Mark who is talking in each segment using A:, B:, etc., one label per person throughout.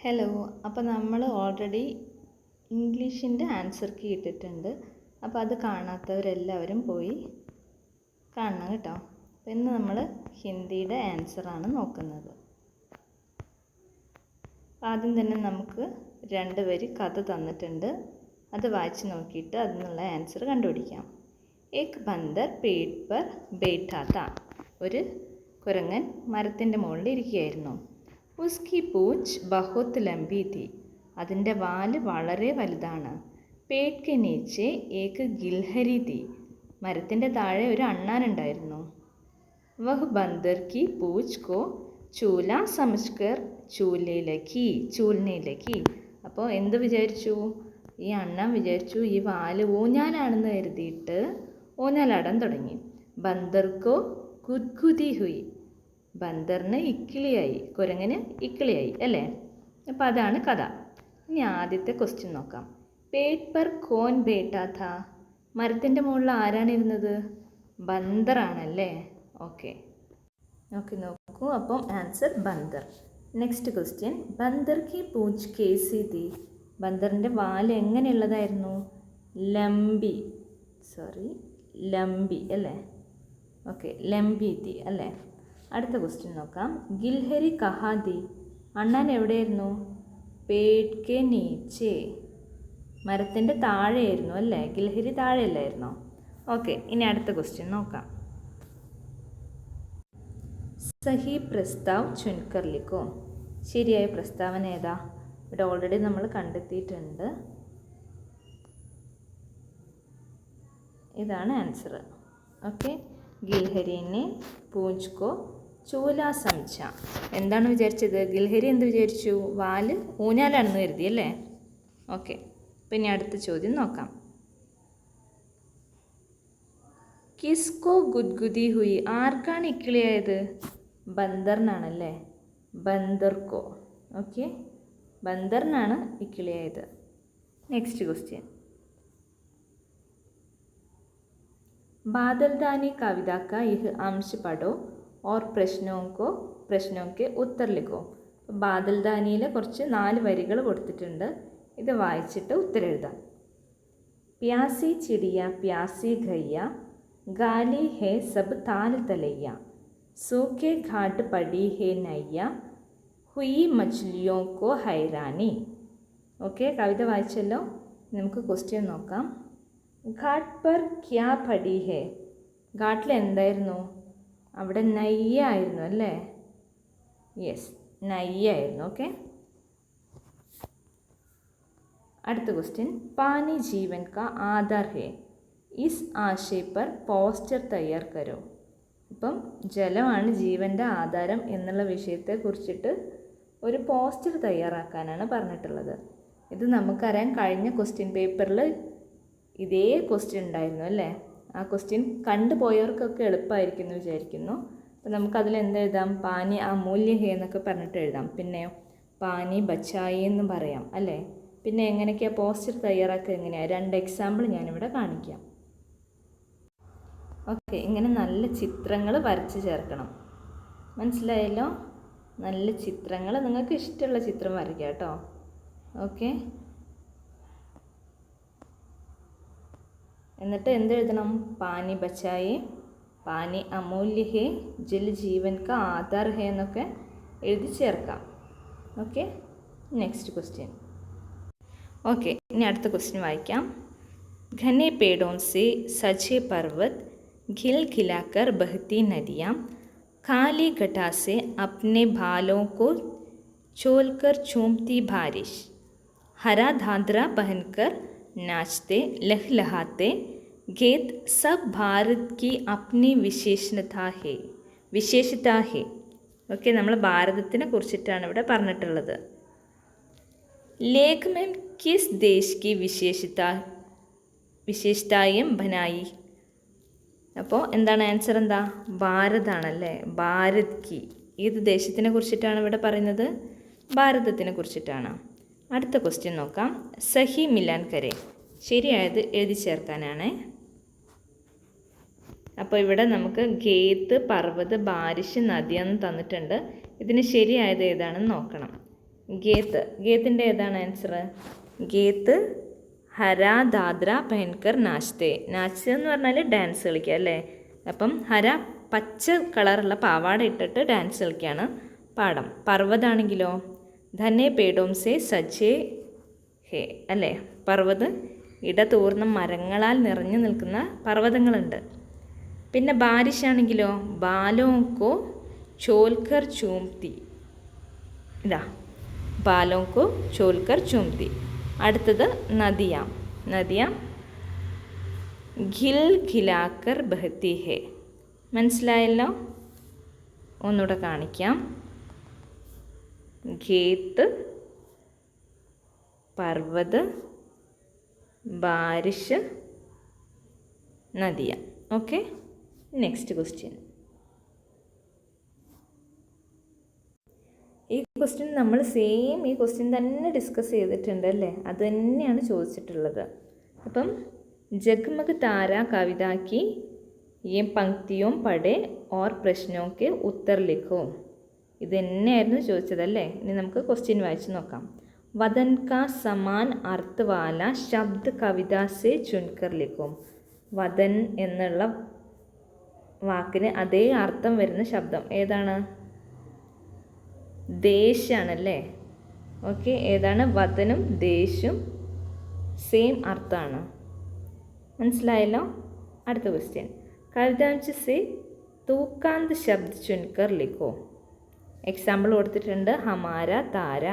A: Hello. അപ്പോൾ നമ്മൾ already ഇംഗ്ലീഷിൻ്റെ answer key ഇട്ടിട്ടുണ്ട്. അപ്പോൾ അത് കാണാത്തവരെല്ലാവരും പോയി കാണണം കേട്ടോ. അപ്പോൾ ഇന്ന് നമ്മൾ ഹിന്ദിയുടെ ആൻസറാണ് നോക്കുന്നത്. ആദ്യം തന്നെ നമുക്ക് 2 വരി കഥ തന്നിട്ടുണ്ട്. അത് വായിച്ച് നോക്കിയിട്ട് അതിനുള്ള ആൻസർ കണ്ടുപിടിക്കാം. ഏക് ബന്ദർ പേട് പർ ബൈഠാ താ. ഒരു കുരങ്ങൻ മരത്തിൻ്റെ മുകളിൽ ഇരിക്കുകയായിരുന്നു. ഉസ്കി പൂഞ്ച് ബഹുത് ലംബി തി. അതിൻ്റെ വാല് വളരെ വലുതാണ്. പേട് കെ നീച്ചെ ഏക് ഗിൽഹരി തി. മരത്തിൻ്റെ താഴെ ഒരു അണ്ണാനുണ്ടായിരുന്നു. വഹ് ബന്ദർ കി പൂഞ്ച് കോ ചൂല സമജ്കർ ചൂൽനെ ലഗി. അപ്പോൾ എന്ത് വിചാരിച്ചു? ഈ അണ്ണൻ വിചാരിച്ചു ഈ വാല് ഊഞ്ഞാലാണെന്ന് കരുതിയിട്ട് ഊഞ്ഞാലാടാൻ തുടങ്ങി. ബന്ദർക്കോ ഗുദ്ഗുദി ഹുയി. ബന്ദറിന് ഇക്കിളിയായി, കുരങ്ങന് ഇക്കിളിയായി അല്ലേ? അപ്പോൾ അതാണ് കഥ. ഇനി ആദ്യത്തെ ക്വസ്റ്റ്യൻ നോക്കാം. പേട് പർ കോൻ ബേഠാ ഥാ. മരത്തിൻ്റെ മുകളിൽ ആരാണിരുന്നത്? ബന്ദറാണല്ലേ. ഓക്കെ നോക്കൂ. അപ്പം ആൻസർ ബന്ദർ. Next question. ബന്ദർ കി പൂഞ്ച് കേസി തി. ബന്ദറിൻ്റെ വാല് എങ്ങനെയുള്ളതായിരുന്നു? ലംബി അല്ലേ? ഓക്കെ, ലംബി തി അല്ലേ? അടുത്ത ക്വസ്റ്റ്യൻ നോക്കാം. ഗിൽഹരി കഹാ തി. അണ്ണാൻ എവിടെയായിരുന്നു? പേട് കെ നീച്ചെ. മരത്തിൻ്റെ താഴെയായിരുന്നു അല്ലേ? ഗിൽഹരി താഴെയല്ലായിരുന്നോ? ഓക്കെ, ഇനി അടുത്ത ക്വസ്റ്റ്യൻ നോക്കാം. സഹി പ്രസ്താവ് ചുൻകർ ലിഖോ. ശരിയായ പ്രസ്താവന ഏതാ? ഇവിടെ ഓൾറെഡി നമ്മൾ കണ്ടെത്തിയിട്ടുണ്ട്. ഇതാണ് ആൻസർ. ഓക്കെ, ഗിൽഹരിനെ പൂഞ്ച് കോ ചൂല സംച. എന്താണ് വിചാരിച്ചത്? ഗിൽഹരി എന്ത് വിചാരിച്ചു? വാല് ഊഞ്ഞാലാണെന്ന് കരുതി അല്ലേ? ഓക്കെ, പിന്നെ അടുത്ത ചോദ്യം നോക്കാം. കിസ്കോ ഗുദ്ഗുദി ഹുയി. ആർക്കാണ് ഇക്കിളിയായത്? ബന്ദറിനാണല്ലേ. ബന്ദർക്കോ. ഓക്കെ, ബന്ദറിനാണ് ഇക്കിളിയായത്. Next question. बादलदानी कविता का यह अंश पढ़ो और प्रश्नों के उत्तर लिखो. ബാദൽദാനിയിലെ കുറച്ച് 4 വരികൾ കൊടുത്തിട്ടുണ്ട്. ഇത് വായിച്ചിട്ട് ഉത്തരം എഴുതാം. പ്യാസി ചിടിയ പ്യാസി ഗയ്യ ഗാലി ഹേ സബ് താൽ തലയ്യ സൂഖെ ഘാട്ട് പടി ഹേ നയ്യ ഹുയി മച്ലിയോ കോ ഹൈറാനി. ഓക്കെ, കവിത വായിച്ചല്ലോ. നമുക്ക് ക്വസ്റ്റ്യൻ നോക്കാം. ഘാട്ട് പർ ക്യാ പടി ഹേ. ഘാട്ടിൽ എന്തായിരുന്നു? അവിടെ നയ്യ ആയിരുന്നു അല്ലേ? യെസ്, നയ്യ ആയിരുന്നു. ഓക്കെ, അടുത്ത ക്വസ്റ്റ്യൻ. പാനി ജീവൻ കാ ആധാർ ഹേ. ഇസ് ആശയ പർ പോസ്റ്റർ തയ്യാർ കരോ. ഇപ്പം ജലമാണ് ജീവൻ്റെ ആധാരം എന്നുള്ള വിഷയത്തെ കുറിച്ചിട്ട് ഒരു പോസ്റ്റർ തയ്യാറാക്കാനാണ് പറഞ്ഞിട്ടുള്ളത്. ഇത് നമുക്കറിയാം, കഴിഞ്ഞ ക്വസ്റ്റ്യൻ പേപ്പറിൽ ഇതേ ക്വസ്റ്റ്യൻ ഉണ്ടായിരുന്നു അല്ലേ? ആ ക്വസ്റ്റ്യൻ കണ്ടുപോയവർക്കൊക്കെ എളുപ്പമായിരിക്കും എന്ന് വിചാരിക്കുന്നു. അപ്പോൾ നമുക്കതിൽ എന്തെഴുതാം? പാനി അമൂല്യ ഹേ എന്നൊക്കെ പറഞ്ഞിട്ട് എഴുതാം. പിന്നെ പാനി ബച്ചായി എന്ന് പറയാം അല്ലേ? പിന്നെ എങ്ങനെയൊക്കെയാണ് പോസ്റ്റർ തയ്യാറാക്കുക? എങ്ങനെയാണ്? 2 എക്സാമ്പിൾ ഞാനിവിടെ കാണിക്കാം. ഓക്കെ, ഇങ്ങനെ നല്ല ചിത്രങ്ങൾ വരച്ച് ചേർക്കണം. മനസ്സിലായല്ലോ? നല്ല ചിത്രങ്ങൾ, നിങ്ങൾക്ക് ഇഷ്ടമുള്ള ചിത്രം വരയ്ക്കുക കേട്ടോ. ഓക്കെ, എന്നിട്ട് എന്തെഴുതണം? പാനി ബച്ചായേ, പാനി അമൂല്യ ഹേ, ജൽ ജീവൻ കാ ആധാർ ഹേ എന്നൊക്കെ എഴുതി ചേർക്കാം. Okay, next question. ഓക്കെ, ഇനി അടുത്ത ക്വസ്റ്റ്യൻ വായിക്കാം. ഘനെ പേടോं से सजे पर्वत घिल खिलाकर बहती नदियाँ खाली घटा से अपने बालों को चोलकर चूमती बारिश हरा धांधरा पहनकर नाचते लहलहाते गीत सब भारत की अपनी വിശേഷത ഹേ. ഓക്കെ, നമ്മൾ ഭാരതത്തിനെ കുറിച്ചിട്ടാണ് ഇവിടെ പറഞ്ഞിട്ടുള്ളത്. ലേഖ് में किस देश की വിശേഷതായം ബനായി. അപ്പോൾ എന്താണ് ആൻസർ? എന്താ? ഭാരതാണല്ലേ. ഭാരത് കി. ഏത് ദേശത്തിനെ കുറിച്ചിട്ടാണ് ഇവിടെ പറയുന്നത്? ഭാരതത്തിനെ കുറിച്ചിട്ടാണ്. അടുത്ത ക്വസ്റ്റ്യൻ നോക്കാം. സഹി മിലാൻ കരെ. ശരിയായത് എഴുതി ചേർക്കാനാണ്. അപ്പോൾ ഇവിടെ നമുക്ക് ഗേത്ത്, പർവ്വത്, ബാരിഷ്, നദിയെന്ന് തന്നിട്ടുണ്ട്. ഇതിന് ശരിയായത് ഏതാണെന്ന് നോക്കണം. ഗേത്ത്. ഗേത്തിൻ്റെ ഏതാണ് ആൻസർ? ഗേത്ത് ഹര ദാദ്ര പെഹൻകർ നാച്തേ. നാച്ച് എന്ന് പറഞ്ഞാൽ ഡാൻസ് കളിക്കുക അല്ലേ. അപ്പം ഹര പച്ച കളറുള്ള പാവാട ഇട്ടിട്ട് ഡാൻസ് കളിക്കുകയാണ് പാഠം. പർവ്വതാണെങ്കിലോ ധനെ പേടോം സെ സജേ ഹേ അല്ലേ. പർവ്വത് ഇടതൂർന്ന മരങ്ങളാൽ നിറഞ്ഞു നിൽക്കുന്ന പർവ്വതങ്ങളുണ്ട്. പിന്നെ ബാരിഷാണെങ്കിലോ ബാലോങ്കോ ചോൽക്കർ ചൂംതി. ഇതാ ബാലോങ്കോ ചോൽക്കർ ചൂംതി. അടുത്തത് നദിയാം. നദിയാം ഖിൽ ഖിലാക്കർ ബഹത്തി ഹേ. മനസ്സിലായല്ലോ? ഒന്നുകൂടെ കാണിക്കാം. ഖേത്ത്, പർവ്വത്, ബാരിഷ്, നദിയ. Okay, next question. ഈ ക്വസ്റ്റ്യൻ നമ്മൾ സെയിം ഈ ക്വസ്റ്റ്യൻ തന്നെ ഡിസ്കസ് ചെയ്തിട്ടുണ്ട് അല്ലേ. അത് തന്നെയാണ് ചോദിച്ചിട്ടുള്ളത്. അപ്പം ജഗ്മഗ് താര കവിത की ये पंक्तियों पढ़े और प्रश्नों के उत्तर लिखो. ഇത് തന്നെയായിരുന്നു ചോദിച്ചതല്ലേ. ഇനി നമുക്ക് ക്വസ്റ്റ്യൻ വായിച്ച് നോക്കാം. വദൻ കാ സമാൻ അർത്ഥ വാല ശബ്ദ് കവിത സെ ചുൻകർ ലിഖോ. വദൻ എന്നുള്ള വാക്കിന് അതേ അർത്ഥം വരുന്ന ശബ്ദം ഏതാണ്? ദേശാണല്ലേ. ഓക്കെ, ഏതാണ്? വദനും ദേശും സെയിം അർത്ഥമാണ്. മനസ്സിലായല്ലോ? അടുത്ത ക്വസ്റ്റ്യൻ. കവിതാംശ് സെ തൂക്കാന്ത് ശബ്ദ് ചുൻകർ ലിഖോ. എക്സാമ്പിൾ കൊടുത്തിട്ടുണ്ട്. ഹമാര താര.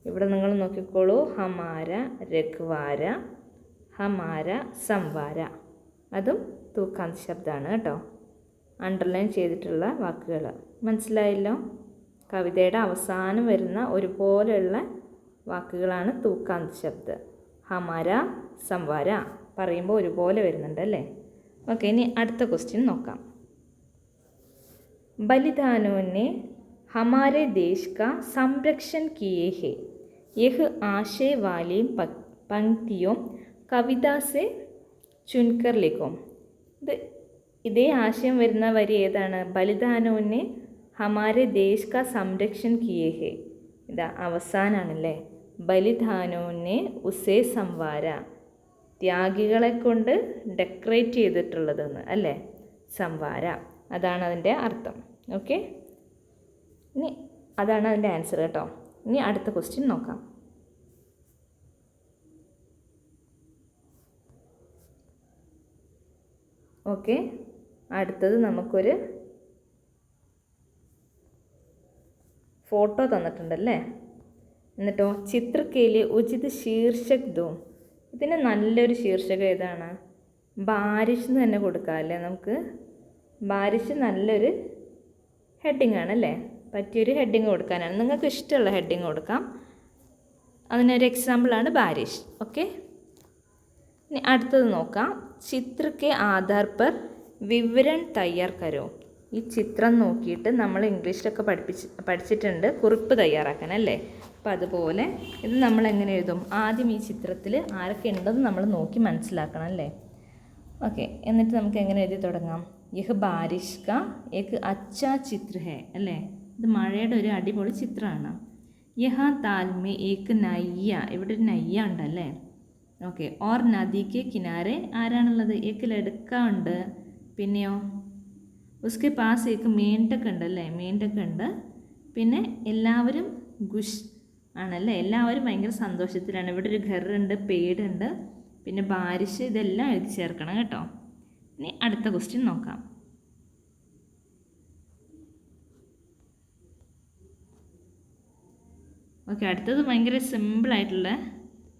A: ഇവിടെ നിങ്ങൾ നോക്കിക്കോളൂ. ഹമാര രഘ്വാര, ഹമാര സംവാര. അതും തൂക്കാന്ത് ശബ്ദമാണ് കേട്ടോ. അണ്ടർലൈൻ ചെയ്തിട്ടുള്ള വാക്കുകൾ. മനസ്സിലായല്ലോ? കവിതയുടെ അവസാനം വരുന്ന ഒരുപോലെയുള്ള വാക്കുകളാണ് തൂക്കാന്ത് ശബ്ദ്. ഹമാര സംവാര പറയുമ്പോൾ ഒരുപോലെ വരുന്നുണ്ട് അല്ലേ. ഓക്കെ, ഇനി അടുത്ത ക്വസ്റ്റ്യൻ നോക്കാം. ബലിദാനോനെ ഹമാരെ ദേശ് കാ സംരക്ഷൺ കിയേ ഹേ. യഹ് ആശയ വാലി പങ്ക്തിയോ കവിത സെ ചുൻകർ ലിഖോ. ഇതേ ആശയം വരുന്ന വരി ഏതാണ്? ബലിദാനോനെ ഹമാരെ ദേശ് കാ സംരക്ഷൺ കിയേ ഹേ. ഇതാ അവസാനാണല്ലേ. ബലിദാനോനെ ഉസേ സംവാര. ത്യാഗികളെ കൊണ്ട് ഡെക്കറേറ്റ് ചെയ്തിട്ടുള്ളതെന്ന് അല്ലേ. സംവാര അതാണ് അതിൻ്റെ അർത്ഥം. ഓക്കെ, ഇനി അതാണ് അതിൻ്റെ ആൻസർ കേട്ടോ. ഇനി അടുത്ത ക്വസ്റ്റ്യൻ നോക്കാം. ഓക്കെ, അടുത്തത് നമുക്കൊരു ഫോട്ടോ തന്നിട്ടുണ്ടല്ലേ. എന്നിട്ടോ ചിത്രക്കേലി ഉചിത് ശീർഷക് ദോ. ഇതിന് നല്ലൊരു ശീർഷകം ഏതാണ്? ബാരിഷ് എന്ന് തന്നെ കൊടുക്കാം അല്ലേ നമുക്ക്. ബാരിഷ് നല്ലൊരു ഹെഡിങ് ആണല്ലേ. പറ്റിയൊരു ഹെഡിങ് കൊടുക്കാനാണ്. നിങ്ങൾക്ക് ഇഷ്ടമുള്ള ഹെഡിങ് കൊടുക്കാം. അതിനൊരു എക്സാമ്പിളാണ് ബാരിഷ്. ഓക്കെ, ഇനി അടുത്തത് നോക്കാം. ചിത്രക്കെ ആധാർ പർ വിവരൺ തയ്യാർ കരോ. ഈ ചിത്രം നോക്കിയിട്ട് നമ്മൾ ഇംഗ്ലീഷിലൊക്കെ പഠിച്ചിട്ടുണ്ട് കുറിപ്പ് തയ്യാറാക്കാൻ അല്ലേ. അപ്പോൾ അതുപോലെ ഇത് നമ്മൾ എങ്ങനെ എഴുതും? ആദ്യം ഈ ചിത്രത്തിൽ ആരൊക്കെ ഉണ്ടെന്ന് നമ്മൾ നോക്കി മനസ്സിലാക്കണം അല്ലേ. ഓക്കെ, എന്നിട്ട് നമുക്ക് എങ്ങനെ എഴുതി തുടങ്ങാം? യഹ് ബാരിഷ് കാ ഏക് അച്ഛാ ചിത്ര ഹേ അല്ലേ. ഇത് മഴയുടെ ഒരു അടിപൊളി ചിത്രമാണ്. യഹാ താൽമേ ഏക് നയ്യ. ഇവിടെ ഒരു നയ്യ ഉണ്ടല്ലേ. ഓക്കെ, ഓർ നദിക്ക് കിനാരെ ആരാണുള്ളത്? ഏക് ലഡ്ക ഉണ്ട്. പിന്നെയോ ഉസ്കെ പാസ് ഏക് മേണ്ടക്ക് ഉണ്ടല്ലേ. മേണ്ടക്ക് ഉണ്ട്. പിന്നെ എല്ലാവരും ഖുഷ് ആണല്ലേ. എല്ലാവരും ഭയങ്കര സന്തോഷത്തിലാണ്. ഇവിടെ ഒരു ഘറുണ്ട്, പേടുണ്ട്, പിന്നെ ബാരിഷ്. ഇതെല്ലാം എഴുതി ചേർക്കണം കേട്ടോ. ഇനി അടുത്ത ക്വസ്റ്റ്യൻ നോക്കാം. ഓക്കെ, അടുത്തത് ഭയങ്കര സിമ്പിളായിട്ടുള്ള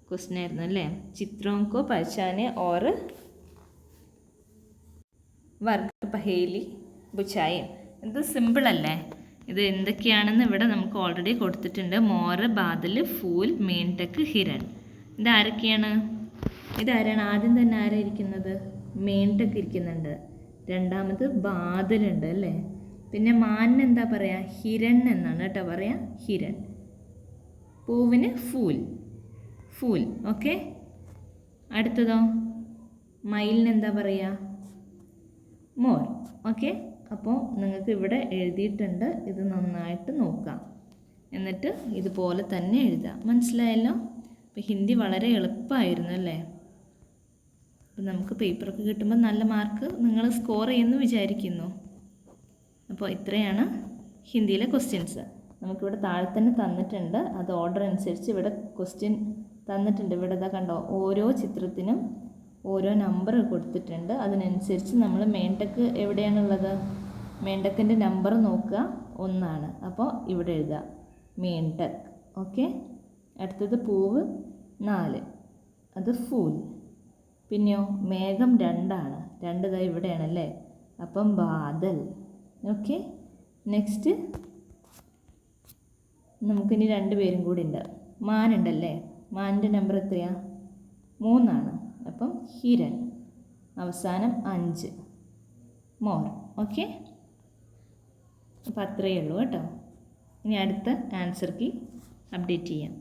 A: ക്വസ്റ്റ്യൻ ആയിരുന്നു അല്ലേ. ചിത്രോങ്കോ പഹചാനെ ഓർ വർഗ് പഹേലി ബുച്ചായി. ഇത് സിമ്പിളല്ലേ. ഇത് എന്തൊക്കെയാണെന്ന് ഇവിടെ നമുക്ക് ഓൾറെഡി കൊടുത്തിട്ടുണ്ട്. മോറ്, ബാദൽ, ഫൂൽ, മേൻടക്ക്, ഹിരൺ. ഇതാരൊക്കെയാണ്? ഇതാരാണ്? ആദ്യം തന്നെ ആരായിരിക്കുന്നത്? മേൻടക്ക് ഇരിക്കുന്നുണ്ട്. രണ്ടാമത് ബാദലുണ്ട് അല്ലേ. പിന്നെ മാനിന് എന്താ പറയുക? ഹിരൺ എന്നാണ് കേട്ടോ പറയുക. ഹിരൺ. പൂവിന് ഫൂൽ. ഫൂൽ. ഓക്കെ, അടുത്തതോ മയിലിന് എന്താ പറയുക? മോർ. ഓക്കെ, അപ്പോൾ നിങ്ങൾക്ക് ഇവിടെ എഴുതിയിട്ടുണ്ട്. ഇത് നന്നായിട്ട് നോക്കാം. എന്നിട്ട് ഇതുപോലെ തന്നെ എഴുതാം. മനസ്സിലായല്ലോ? അപ്പോൾ ഹിന്ദി വളരെ എളുപ്പമായിരുന്നു അല്ലേ? അപ്പോൾ നമുക്ക് പേപ്പറൊക്കെ കിട്ടുമ്പോൾ നല്ല മാർക്ക് നിങ്ങൾ സ്കോർ ചെയ്യുമെന്ന് വിചാരിക്കുന്നു. അപ്പോൾ ഇത്രയാണ് ഹിന്ദിയിലെ ക്വസ്റ്റ്യൻസ്. നമുക്കിവിടെ താഴെ തന്നെ തന്നിട്ടുണ്ട്. അത് ഓർഡർ അനുസരിച്ച് ഇവിടെ ക്വസ്റ്റ്യൻ തന്നിട്ടുണ്ട്. ഇവിടെ ഇതാ കണ്ടോ, ഓരോ ചിത്രത്തിനും ഓരോ നമ്പർ കൊടുത്തിട്ടുണ്ട്. അതിനനുസരിച്ച് നമ്മൾ മേണ്ടക്ക് എവിടെയാണുള്ളത്, മേണ്ടക്കിൻ്റെ നമ്പർ നോക്കുക, 1 അപ്പോൾ ഇവിടെ എഴുതുക മേണ്ടക്. ഓക്കെ. അടുത്തത് പൂവ് 4, അത് ഫൂൽ. പിന്നെയോ മേഘം 2, 2 ഇവിടെയാണല്ലേ, അപ്പം ബാദൽ. ഓക്കെ. നെക്സ്റ്റ് നമുക്കിനി 2 പേരും കൂടി ഉണ്ട്. മാനുണ്ടല്ലേ, മാനിൻ്റെ നമ്പർ എത്രയാണ്? 3, അപ്പം ഹിരൺ. അവസാനം 5 മോർ. ഓക്കെ. അപ്പോൾ അത്രയേ ഉള്ളൂ കേട്ടോ. ഇനി അടുത്ത ആൻസർ കീ അപ്ഡേറ്റ് ചെയ്യാം.